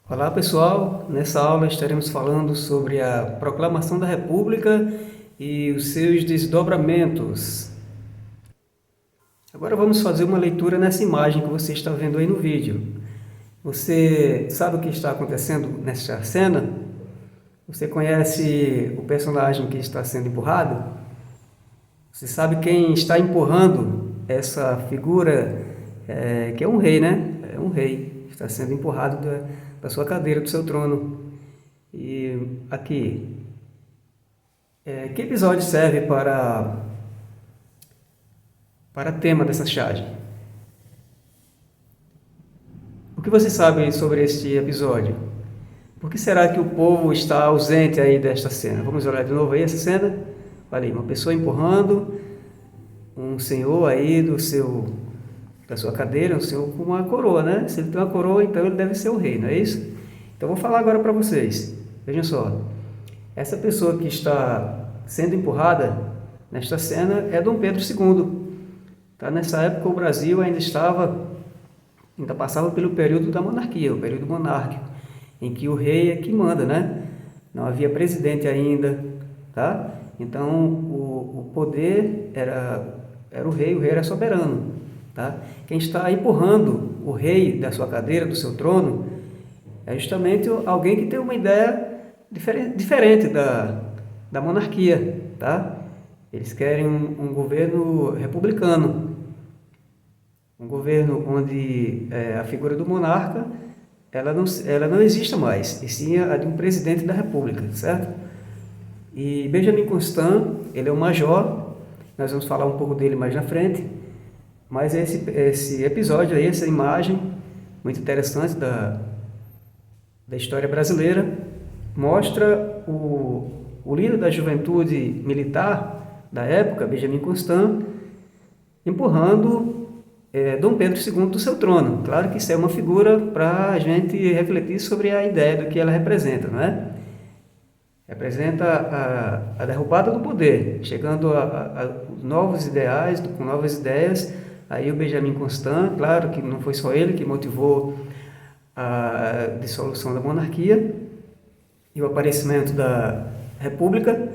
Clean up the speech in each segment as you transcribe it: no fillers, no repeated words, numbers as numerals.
Olá pessoal, nessa aula estaremos falando sobre a Proclamação da República e os seus desdobramentos. Agora vamos fazer uma leitura nessa imagem que você está vendo aí no vídeo. Você sabe o que está acontecendo nessa cena? Você conhece o personagem que está sendo empurrado? Você sabe quem está empurrando essa figura, que é um rei, né? É um rei, está sendo empurrado da sua cadeira, do seu trono. E aqui, que episódio serve para tema dessa charge? O que você sabe sobre este episódio? Por que será que o povo está ausente aí desta cena? Vamos olhar de novo aí essa cena? Olha aí, uma pessoa empurrando um senhor aí da sua cadeira, um senhor com uma coroa, né? Se ele tem uma coroa, então ele deve ser o rei, não é isso? Então vou falar agora para vocês. Vejam só. Essa pessoa que está sendo empurrada nesta cena é Dom Pedro II. Tá? Nessa época o Brasil ainda passava pelo período da monarquia, o período monárquico, em que o rei é que manda, né? Não havia presidente ainda, tá? Então o poder era o rei era soberano, tá? Quem está empurrando o rei da sua cadeira, do seu trono, é justamente alguém que tem uma ideia diferente da monarquia, tá? Eles querem um governo republicano, um governo onde a figura do monarca ela não exista mais, e sim a de um presidente da república, certo? E Benjamin Constant, ele é um major, nós vamos falar um pouco dele mais na frente, mas esse episódio aí, essa imagem muito interessante da história brasileira, mostra o líder da juventude militar da época, Benjamin Constant, empurrando Dom Pedro II do seu trono. Claro que isso é uma figura para a gente refletir sobre a ideia do que ela representa, não é? Representa a derrubada do poder, chegando a novos ideais, com novas ideias. Aí o Benjamin Constant, claro que não foi só ele que motivou a dissolução da monarquia e o aparecimento da república,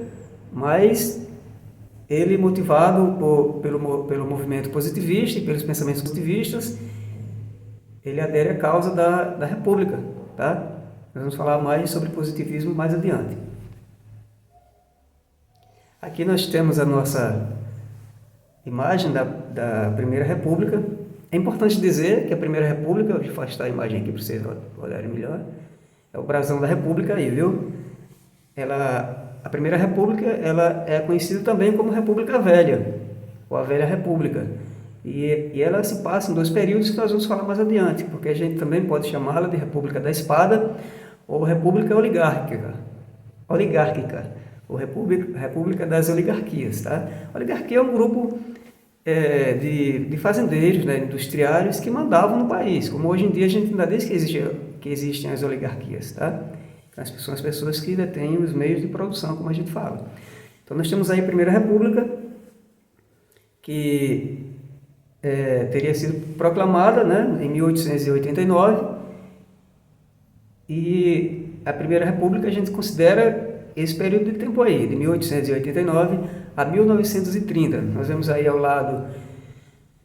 mas ele, motivado pelo movimento positivista e pelos pensamentos positivistas, ele adere à causa da república, tá? Nós vamos falar mais sobre positivismo mais adiante. Aqui nós temos a nossa imagem da Primeira República. É importante dizer que a Primeira República, vou afastar a imagem aqui para vocês olharem melhor, é o brasão da República aí, viu? A Primeira República ela é conhecida também como República Velha, ou a Velha República. E ela se passa em dois períodos que nós vamos falar mais adiante, porque a gente também pode chamá-la de República da Espada ou República Oligárquica, ou República das Oligarquias. Tá? A oligarquia é um grupo de fazendeiros, né, industriários que mandavam no país, como hoje em dia a gente ainda diz que existem as oligarquias. Tá? São as pessoas que detêm os meios de produção, como a gente fala. Então nós temos aí a Primeira República, que teria sido proclamada, né, em 1889, e a Primeira República a gente considera esse período de tempo aí, de 1889 a 1930. Nós vemos aí ao lado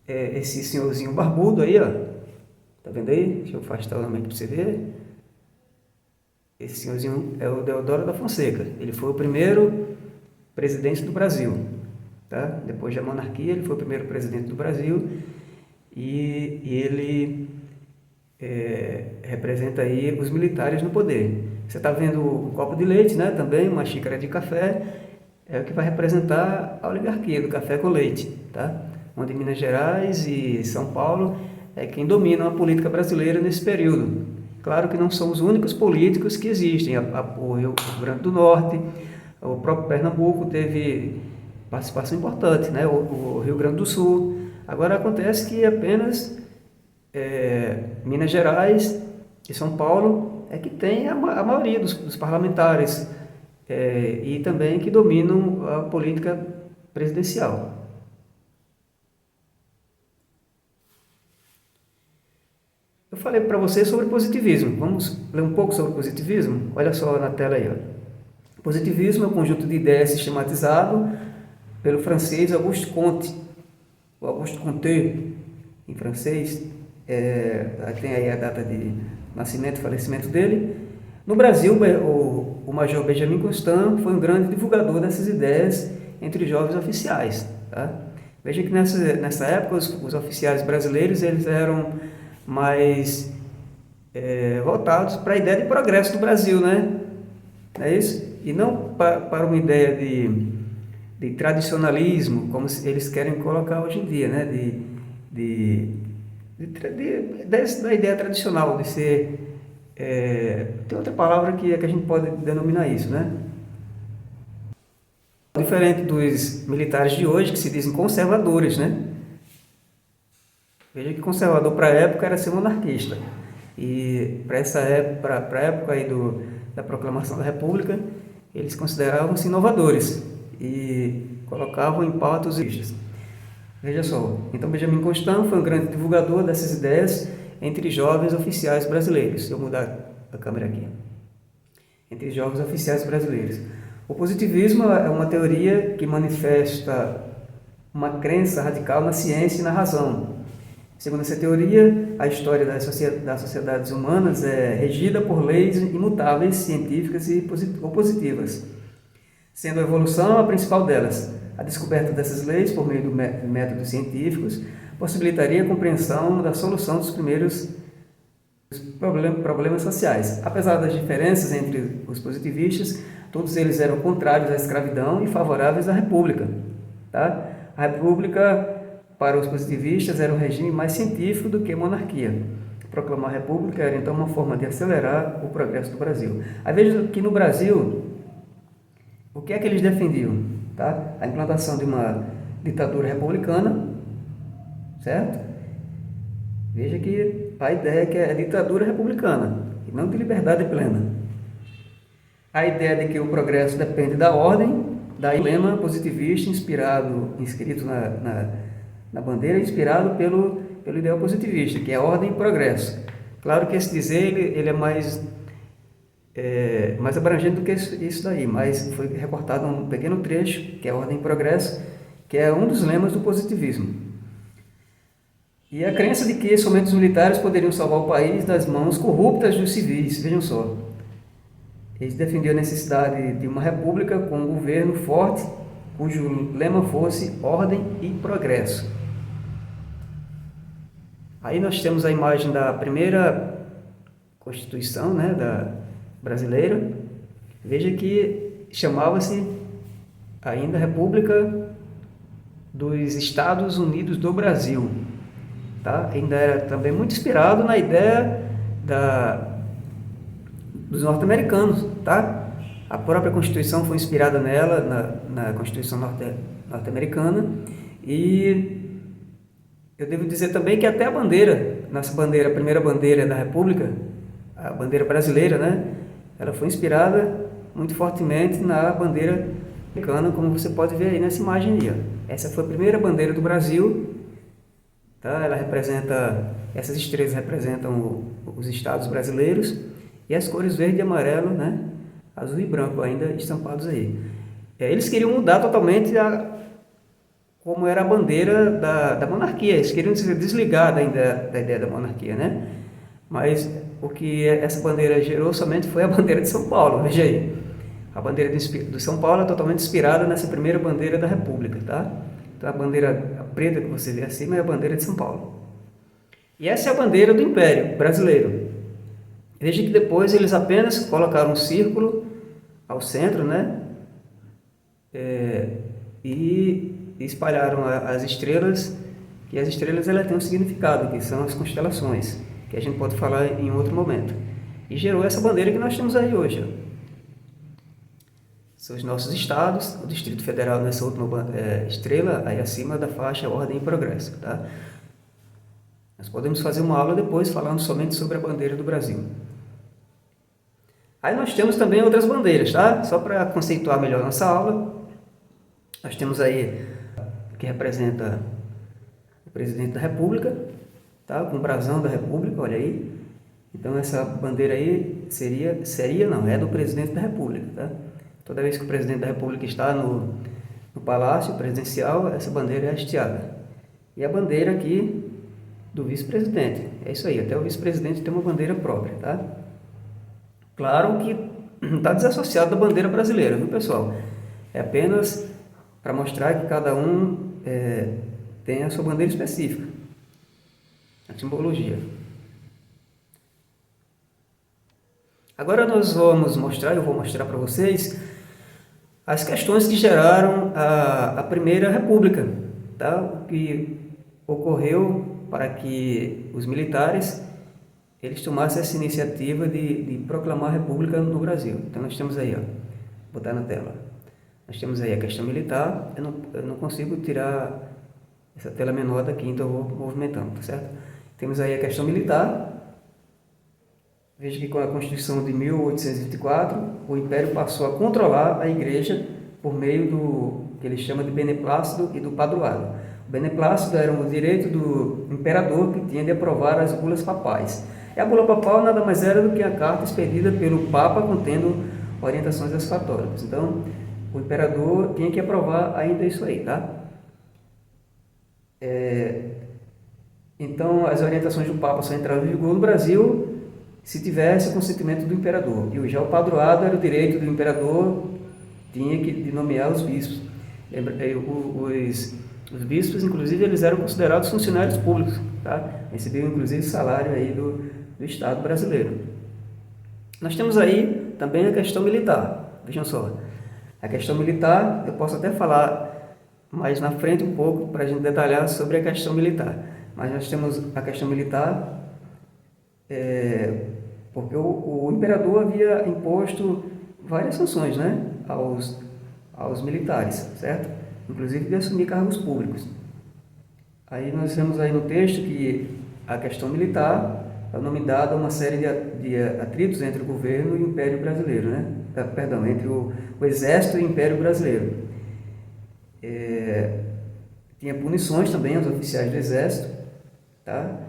esse senhorzinho barbudo aí, ó. Tá vendo aí? Deixa eu afastar o nome para você ver. Esse senhorzinho é o Deodoro da Fonseca. Ele foi o primeiro presidente do Brasil. Tá? Depois da monarquia, ele foi o primeiro presidente do Brasil e ele representa aí os militares no poder. Você está vendo um copo de leite, né? Também uma xícara de café, é o que vai representar a oligarquia do café com leite, tá? Onde Minas Gerais e São Paulo é quem domina a política brasileira nesse período. Claro que não são os únicos políticos que existem. O Rio Grande do Norte, o próprio Pernambuco teve participação importante, né? O Rio Grande do Sul. Agora acontece que apenas Minas Gerais e São Paulo é que tem a maioria dos parlamentares e também que dominam a política presidencial. falei para você sobre positivismo. Vamos ler um pouco sobre positivismo? Olha só na tela aí. Ó. Positivismo é um conjunto de ideias sistematizado pelo francês Auguste Comte, o Auguste Comte, em francês, tem aí a data de nascimento e falecimento dele. No Brasil, o Major Benjamin Constant foi um grande divulgador dessas ideias entre os jovens oficiais. Tá? Veja que nessa época os oficiais brasileiros eles eram mais voltados para a ideia de progresso do Brasil, né? Não é isso? E não para uma ideia de tradicionalismo, como eles querem colocar hoje em dia, né? Da ideia tradicional de ser... tem outra palavra que a gente pode denominar isso, né? Diferente dos militares de hoje, que se dizem conservadores, né? Veja que conservador para a época era ser monarquista. E para essa época, para a época aí da proclamação da República, eles consideravam-se inovadores e colocavam em pauta os istas. Veja só, então Benjamin Constant foi um grande divulgador dessas ideias entre jovens oficiais brasileiros. Deixa eu mudar a câmera aqui. Entre jovens oficiais brasileiros. O positivismo é uma teoria que manifesta uma crença radical na ciência e na razão. Segundo essa teoria, a história das sociedades humanas é regida por leis imutáveis, científicas ou positivas, sendo a evolução a principal delas. A descoberta dessas leis, por meio de métodos científicos, possibilitaria a compreensão da solução dos primeiros problemas sociais. Apesar das diferenças entre os positivistas, todos eles eram contrários à escravidão e favoráveis à república. Tá? A república, para os positivistas, era um regime mais científico do que a monarquia. Proclamar a república era então uma forma de acelerar o progresso do Brasil. Aí veja que no Brasil, o que é que eles defendiam? Tá? A implantação de uma ditadura republicana, certo? Veja que a ideia é que é ditadura republicana, e não de liberdade plena. A ideia de que o progresso depende da ordem, daí o lema positivista inscrito na bandeira, inspirado pelo ideal positivista, que é ordem e progresso. Claro que esse dizer ele é mais abrangente do que isso daí, mas foi recortado um pequeno trecho, que é ordem e progresso, que é um dos lemas do positivismo. E a crença de que somente os militares poderiam salvar o país das mãos corruptas dos civis. Vejam só, eles defendiam a necessidade de uma república com um governo forte, cujo lema fosse ordem e progresso. Aí nós temos a imagem da primeira Constituição, né, brasileira. Veja que chamava-se ainda República dos Estados Unidos do Brasil. Tá? Ainda era também muito inspirado na ideia dos norte-americanos. Tá? A própria Constituição foi inspirada nela, na Constituição norte-americana. E eu devo dizer também que até a primeira bandeira da República, a bandeira brasileira, né? Ela foi inspirada muito fortemente na bandeira americana, como você pode ver aí nessa imagem aí. Ó. Essa foi a primeira bandeira do Brasil. Tá? Essas estrelas representam os estados brasileiros e as cores verde e amarelo, né? Azul e branco ainda estampados aí. Eles queriam mudar totalmente como era a bandeira da monarquia. Eles queriam se desligar da ideia da monarquia, né? Mas o que essa bandeira gerou somente foi a bandeira de São Paulo. Veja aí. A bandeira de São Paulo é totalmente inspirada nessa primeira bandeira da República, tá? Então a bandeira preta que você vê acima é a bandeira de São Paulo. E essa é a bandeira do Império Brasileiro. Veja que depois eles apenas colocaram um círculo ao centro, né? E espalharam as estrelas, que as estrelas elas têm um significado, que são as constelações, que a gente pode falar em outro momento. E gerou essa bandeira que nós temos aí hoje. Ó. São os nossos estados, o Distrito Federal nessa última estrela, aí acima da faixa Ordem e Progresso. Tá? Nós podemos fazer uma aula depois falando somente sobre a bandeira do Brasil. Aí nós temos também outras bandeiras, tá? Só para conceituar melhor nossa aula, nós temos aí que representa o presidente da República, tá? Com o brasão da República, olha aí. Então essa bandeira aí não, é do presidente da República, tá? Toda vez que o presidente da República está no palácio presidencial, essa bandeira é hasteada. E a bandeira aqui do vice-presidente, é isso aí, até o vice-presidente tem uma bandeira própria, tá? Claro que está desassociado da bandeira brasileira, viu, pessoal? É apenas para mostrar que cada um tem a sua bandeira específica, a simbologia. Agora nós vamos mostrar, eu vou mostrar para vocês as questões que geraram a Primeira República, tá? O que ocorreu para que os militares eles tomassem essa iniciativa de proclamar a República no Brasil. Então nós temos aí, ó, vou botar na tela. Nós temos aí a questão militar, eu não consigo tirar essa tela menor daqui, então eu vou movimentando, tá certo? Temos aí a questão militar. Veja que com a Constituição de 1824, o Império passou a controlar a Igreja por meio do que ele chama de beneplácito e do padroado. O beneplácito era o direito do imperador que tinha de aprovar as bulas papais. E a bula papal nada mais era do que a carta expedida pelo Papa contendo orientações escatológicas. Então, o imperador tinha que aprovar ainda isso aí, tá? Então, as orientações do Papa só entravam em vigor no Brasil se tivesse o consentimento do imperador. E já o padroado era o direito do imperador, tinha que nomear os bispos. Os bispos, inclusive, eles eram considerados funcionários públicos, tá? Recebiam, inclusive, salário aí do Estado brasileiro. Nós temos aí também a questão militar. Vejam só. A questão militar, eu posso até falar mais na frente um pouco para a gente detalhar sobre a questão militar. Mas nós temos a questão militar porque o imperador havia imposto várias sanções, né, aos militares, certo? Inclusive de assumir cargos públicos. Aí nós vemos aí no texto que a questão militar é o nome dado a uma série de atritos entre o governo e o Império Brasileiro, né? Perdão, entre o Exército e o Império Brasileiro. Tinha punições também aos oficiais do Exército, tá?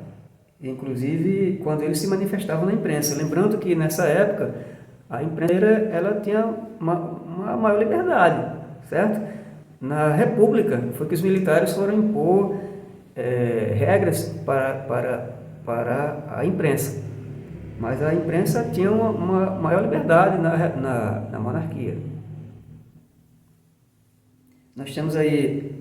Inclusive quando eles se manifestavam na imprensa. Lembrando que nessa época a imprensa ela tinha uma maior liberdade, certo? Na República foi que os militares foram impor regras para a imprensa, mas a imprensa tinha uma maior liberdade na monarquia. Nós temos aí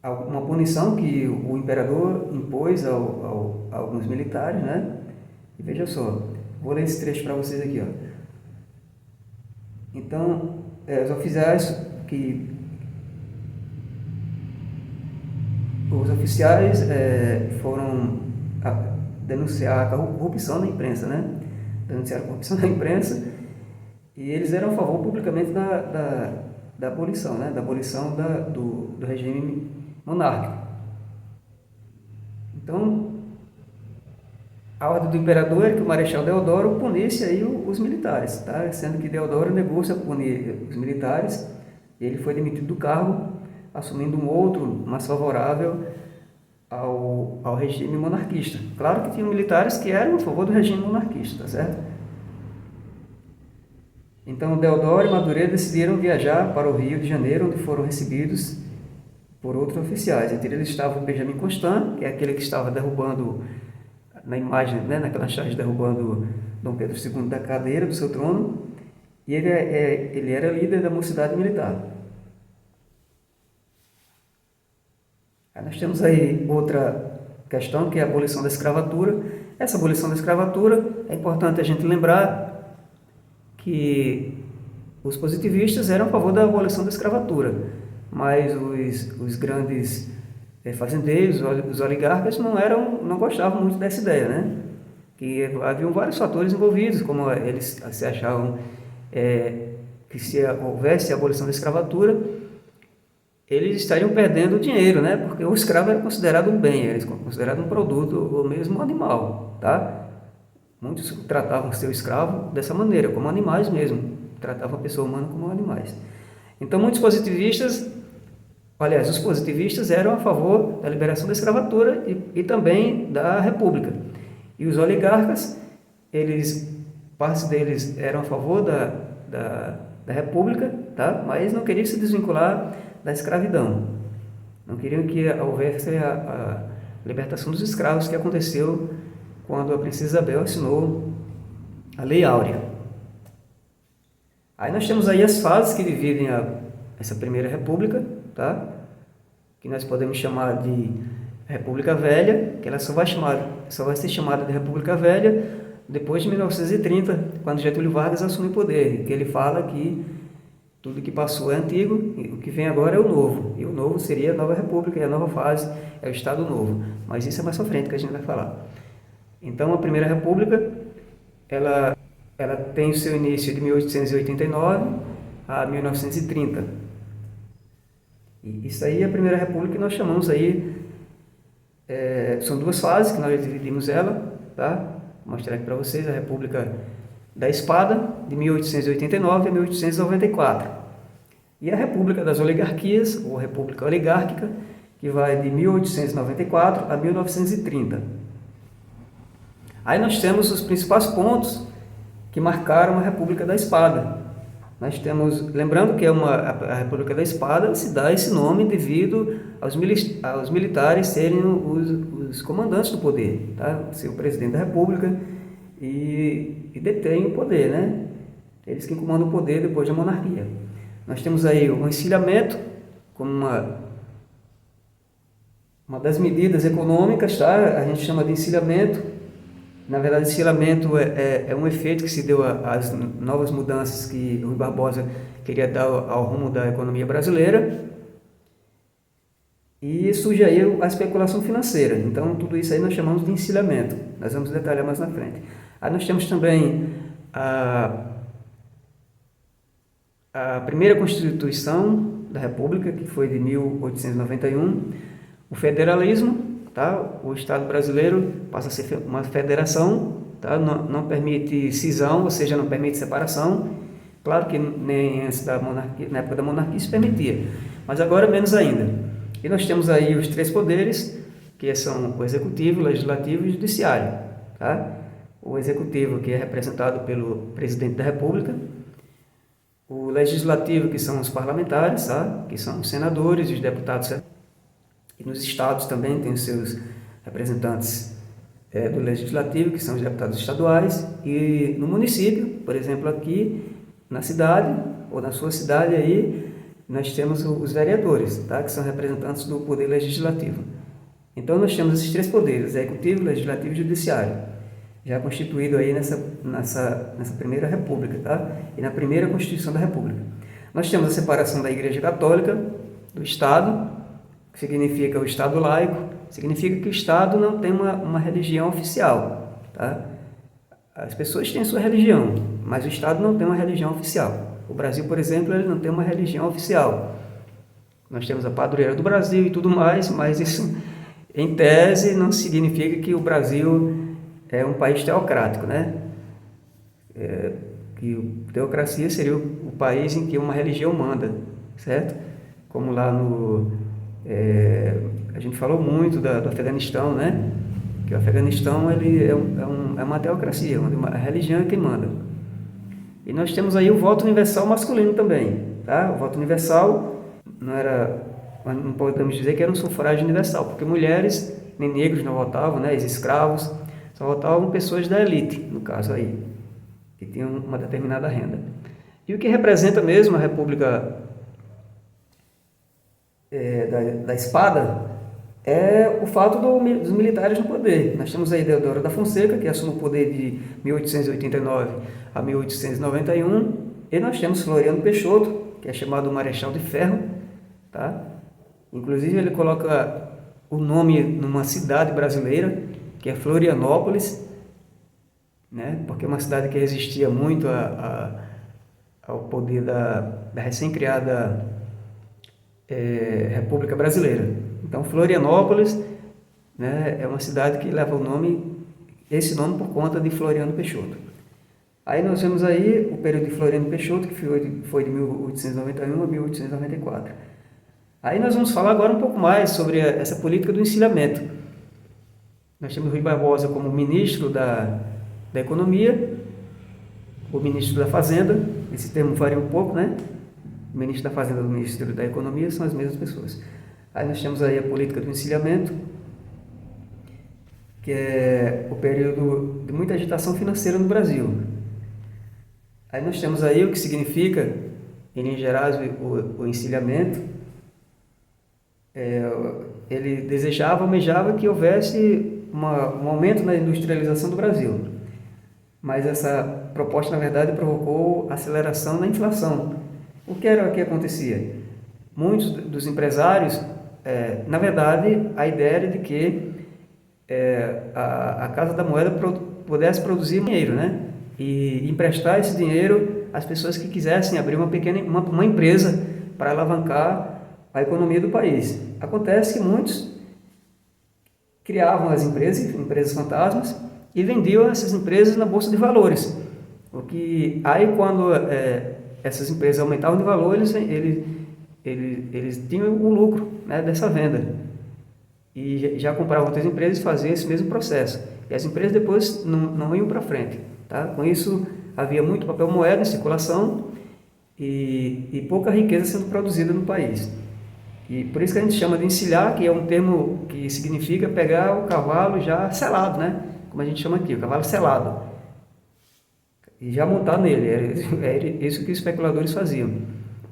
uma punição que o imperador impôs a alguns militares, né? E veja só, vou ler esse trecho para vocês aqui, ó. Então, os oficiais foram denunciar a corrupção na imprensa, né? Denunciaram a corrupção na imprensa e eles eram a favor publicamente da abolição, né? Da abolição do regime monárquico. Então, a ordem do imperador é que o Marechal Deodoro punisse aí os militares, tá? Sendo que Deodoro negou-se a punir os militares, ele foi demitido do cargo, assumindo um outro mais favorável ao regime monarquista. Claro que tinham militares que eram a favor do regime monarquista, tá certo? Então, Deodoro e Madureira decidiram viajar para o Rio de Janeiro, onde foram recebidos por outros oficiais. Entre eles estava o Benjamin Constant, que é aquele que estava derrubando, na imagem, né, naquela charge, derrubando Dom Pedro II da cadeira do seu trono, e ele era líder da mocidade militar. Aí nós temos aí outra questão, que é a abolição da escravatura. Essa abolição da escravatura, é importante a gente lembrar que os positivistas eram a favor da abolição da escravatura, mas os grandes fazendeiros, os oligarcas não gostavam muito dessa ideia, né? Que haviam vários fatores envolvidos, como eles se achavam que se houvesse a abolição da escravatura, eles estariam perdendo dinheiro, né? Porque o escravo era considerado um bem, era considerado um produto, ou mesmo um animal, tá? Muitos tratavam seu escravo dessa maneira, como animais mesmo, tratavam a pessoa humana como animais. Então, muitos positivistas Aliás, os positivistas eram a favor da liberação da escravatura e também da república. E os oligarcas, parte deles eram a favor da república, tá? Mas não queriam se desvincular da escravidão. Não queriam que houvesse a libertação dos escravos, que aconteceu quando a princesa Isabel assinou a Lei Áurea. Aí nós temos aí as fases que dividem essa primeira república, tá? Que nós podemos chamar de República Velha, que ela só vai ser chamada de República Velha depois de 1930, quando Getúlio Vargas assumiu o poder, que ele fala que tudo que passou é antigo e o que vem agora é o novo. E o novo seria a nova república, e a nova fase é o Estado Novo. Mas isso é mais pra frente que a gente vai falar. Então, a Primeira República, ela tem o seu início de 1889 a 1930. E isso aí é a Primeira República que nós chamamos aí, são duas fases que nós dividimos ela, tá? Vou mostrar aqui para vocês a República da Espada, de 1889 a 1894. E a República das Oligarquias, ou República Oligárquica, que vai de 1894 a 1930. Aí nós temos os principais pontos que marcaram a República da Espada. Nós temos, lembrando que a República da Espada se dá esse nome devido aos militares serem os comandantes do poder, tá? Ser o presidente da República e detém o poder, né? Eles que comandam o poder depois da monarquia. Nós temos aí o encilhamento como uma das medidas econômicas, tá? A gente chama de encilhamento. Na verdade, encilhamento é um efeito que se deu às novas mudanças que Rui Barbosa queria dar ao rumo da economia brasileira. E surge aí a especulação financeira. Então, tudo isso aí nós chamamos de encilhamento. Nós vamos detalhar mais na frente. Aí nós temos também a primeira Constituição da República, que foi de 1891, o federalismo. Tá? O Estado brasileiro passa a ser uma federação, tá? Não permite cisão, ou seja, não permite separação. Claro que nem antes da monarquia, na época da monarquia se permitia, mas agora menos ainda. E nós temos aí os três poderes, que são o Executivo, o Legislativo e o Judiciário. Tá? O Executivo, que é representado pelo Presidente da República, o Legislativo, que são os parlamentares, tá? Que são os senadores e os deputados. E nos estados também tem os seus representantes do Legislativo, que são os deputados estaduais. E no município, por exemplo, aqui na cidade, ou na sua cidade aí, nós temos os vereadores, tá? Que são representantes do Poder Legislativo. Então nós temos esses três poderes, Executivo, Legislativo e Judiciário, já constituído aí nessa primeira República, tá? E na primeira Constituição da República. Nós temos a separação da Igreja Católica do Estado, que significa o Estado laico, significa que o Estado não tem uma religião oficial, tá? As pessoas têm sua religião, mas o Estado não tem uma religião oficial. O Brasil, por exemplo, ele não tem uma religião oficial. Nós temos a padroeira do Brasil e tudo mais, mas isso, em tese, não significa que o Brasil é um país teocrático, né? Que teocracia seria o país em que uma religião manda, certo? Como lá a gente falou muito do Afeganistão, né? Que o Afeganistão ele é uma teocracia, onde a religião é quem manda. E nós temos aí o voto universal masculino também, tá? O voto universal não podemos dizer que era um sufrágio universal, porque mulheres nem negros não votavam, né? Ex-escravos, só votavam pessoas da elite, no caso aí, que tinham uma determinada renda. E o que representa mesmo a República da Espada é o fato dos militares no poder. Nós temos aí Deodoro da Fonseca, que assume o poder de 1889 a 1891, e nós temos Floriano Peixoto, que é chamado Marechal de Ferro, tá? Inclusive ele coloca o nome numa cidade brasileira, que é Florianópolis, né? Porque é uma cidade que resistia muito ao poder da recém-criada República Brasileira. Então, Florianópolis, né, é uma cidade que leva esse nome por conta de Floriano Peixoto. Aí nós vemos aí o período de Floriano Peixoto, que foi de 1891 a 1894. Aí nós vamos falar agora um pouco mais sobre essa política do encilhamento. Nós temos Rui Barbosa como ministro da Economia, o ministro da Fazenda, esse termo varia um pouco, né? O ministro da Fazenda e o ministro da Economia são as mesmas pessoas. Aí nós temos aí a política do encilhamento, que é o período de muita agitação financeira no Brasil. Aí nós temos aí o que significa, em linhas gerais, o encilhamento. Ele desejava, almejava que houvesse um aumento na industrialização do Brasil. Mas essa proposta, na verdade, provocou aceleração na inflação. O que era que acontecia? Muitos dos empresários, na verdade, a ideia era de que a Casa da Moeda pudesse produzir dinheiro, né? E emprestar esse dinheiro às pessoas que quisessem abrir uma empresa para alavancar a economia do país. Acontece que muitos criavam as empresas fantasmas, e vendiam essas empresas na Bolsa de Valores. Aí quando essas empresas aumentavam de valor, eles tinham o lucro, né, dessa venda. E já compravam outras empresas e faziam esse mesmo processo. E as empresas depois não iam para frente. Tá? Com isso, havia muito papel moeda em circulação e pouca riqueza sendo produzida no país. E por isso que a gente chama de encilhar, que é um termo que significa pegar o cavalo já selado, né? Como a gente chama aqui, o cavalo selado. E já montar nele, era isso que os especuladores faziam.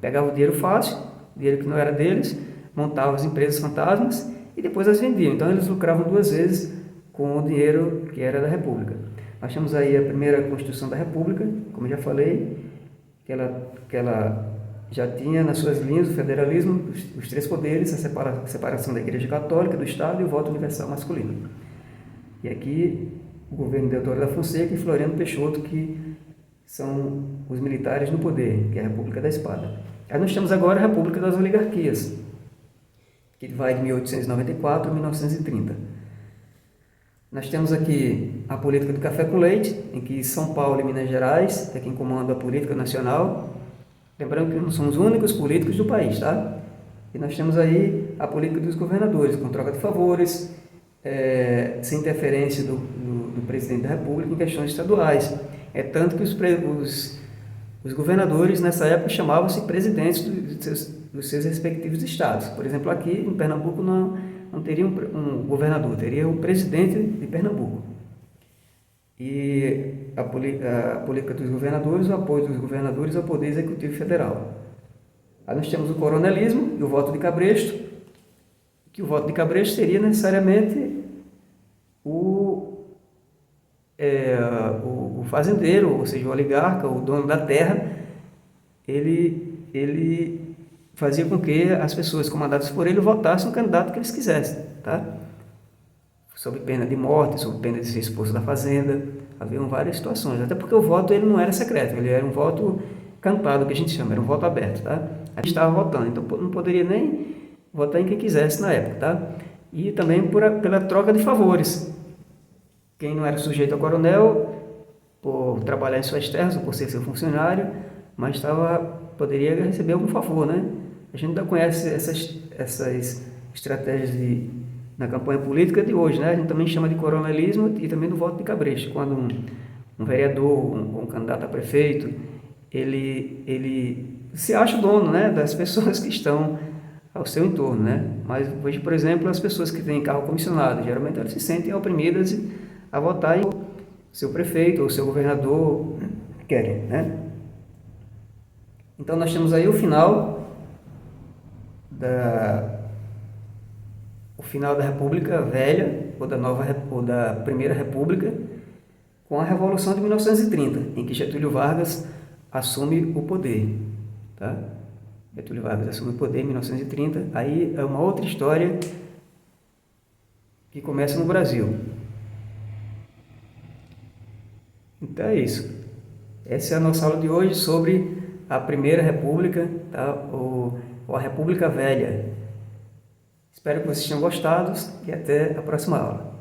Pegavam o dinheiro fácil, dinheiro que não era deles, montavam as empresas fantasmas e depois as vendiam. Então eles lucravam duas vezes com o dinheiro que era da República. Nós temos aí a primeira Constituição da República, como eu já falei, que ela já tinha nas suas linhas o federalismo, os três poderes, a separação da Igreja Católica, do Estado e o voto universal masculino. E aqui o governo de Deodoro da Fonseca e Floriano Peixoto, que são os militares no poder, que é a República da Espada. Aí nós temos agora a República das Oligarquias, que vai de 1894 a 1930. Nós temos aqui a política do café com leite, em que São Paulo e Minas Gerais é quem comanda a política nacional. Lembrando que não são os únicos políticos do país, tá? E nós temos aí a política dos governadores, com troca de favores, sem interferência do presidente da República em questões estaduais. É tanto que os governadores, nessa época, chamavam-se presidentes dos seus respectivos estados. Por exemplo, aqui em Pernambuco não teria um governador, teria o presidente de Pernambuco. E a política dos governadores, o apoio dos governadores ao Poder Executivo Federal. Aí nós temos o coronelismo e o voto de cabresto, que o voto de cabresto seria necessariamente o fazendeiro, ou seja, o oligarca, o dono da terra. Ele fazia com que as pessoas comandadas por ele votassem o candidato que eles quisessem, tá? Sob pena de morte, sob pena de ser expulso da fazenda. Haviam várias situações, até porque o voto ele não era secreto, ele era um voto cantado, que a gente chama, era um voto aberto, tá? A gente estava votando, então não poderia nem votar em quem quisesse na época, tá? E também pela troca de favores. Quem não era sujeito ao coronel, por trabalhar em suas terras ou por ser seu funcionário, mas poderia receber algum favor, né? A gente ainda conhece essas estratégias na campanha política de hoje, né? A gente também chama de coronelismo e também do voto de cabresto, quando um vereador, um candidato a prefeito, ele se acha o dono, né, das pessoas que estão ao seu entorno, né? Mas hoje, por exemplo, as pessoas que têm carro comissionado, geralmente elas se sentem oprimidas a votar em seu prefeito ou seu governador querem, né? Então nós temos aí o final da República Velha, ou da Primeira República, com a Revolução de 1930, em que Getúlio Vargas assume o poder, tá? Getúlio Vargas assume o poder em 1930, aí é uma outra história que começa no Brasil. Então é isso. Essa é a nossa aula de hoje sobre a Primeira República, tá? ou a República Velha. Espero que vocês tenham gostado e até a próxima aula.